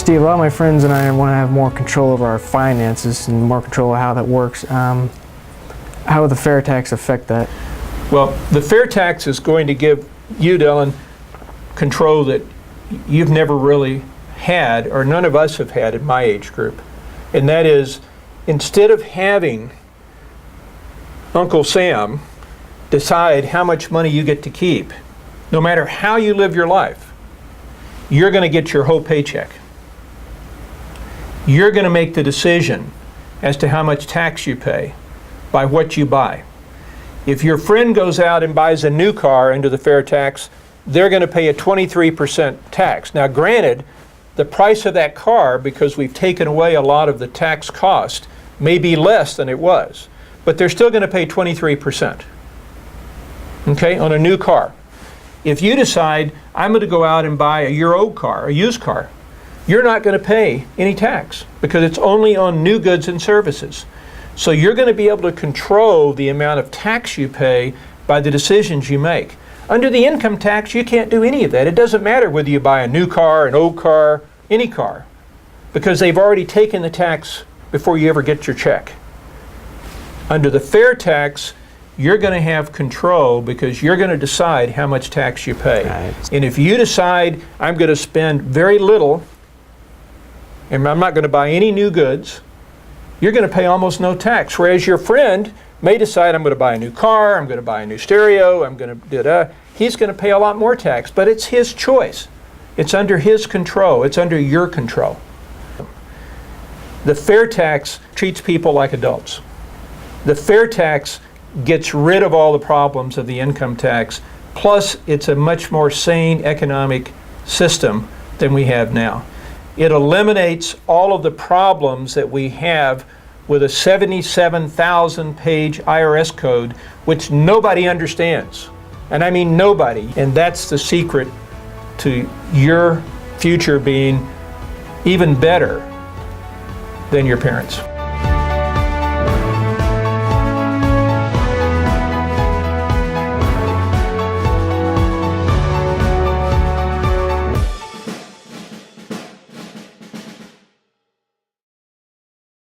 Steve, a lot of my friends and I want to have more control over our finances and more control of how that works. How would the fair tax affect that? Well, the fair tax is going to give you, Dylan, control that you've never really had, or none of us have had in my age group. And that is, instead of having Uncle Sam decide how much money you get to keep, no matter how you live your life, you're going to get your whole paycheck. You're going to make the decision as to how much tax you pay by what you buy. If your friend goes out and buys a new car under the fair tax, they're going to pay a 23% tax. Now, granted, the price of that car, because we've taken away a lot of the tax cost, may be less than it was, but they're still going to pay 23%, okay, on a new car. If you decide, I'm going to go out and buy a year-old car, a used car, you're not going to pay any tax because it's only on new goods and services. So you're going to be able to control the amount of tax you pay by the decisions you make. Under the income tax, you can't do any of that. It doesn't matter whether you buy a new car, an old car, any car, because they've already taken the tax before you ever get your check. Under the fair tax, you're going to have control because you're going to decide how much tax you pay. Right. And if you decide, I'm going to spend very little, and I'm not going to buy any new goods, you're going to pay almost no tax. Whereas your friend may decide, I'm going to buy a new car, I'm going to buy a new stereo, I'm going to he's going to pay a lot more tax, but it's his choice. It's under his control. It's under your control. The fair tax treats people like adults. The fair tax gets rid of all the problems of the income tax, plus it's a much more sane economic system than we have now. It eliminates all of the problems that we have with a 77,000 page IRS code, which nobody understands. And I mean nobody. And that's the secret to your future being even better than your parents.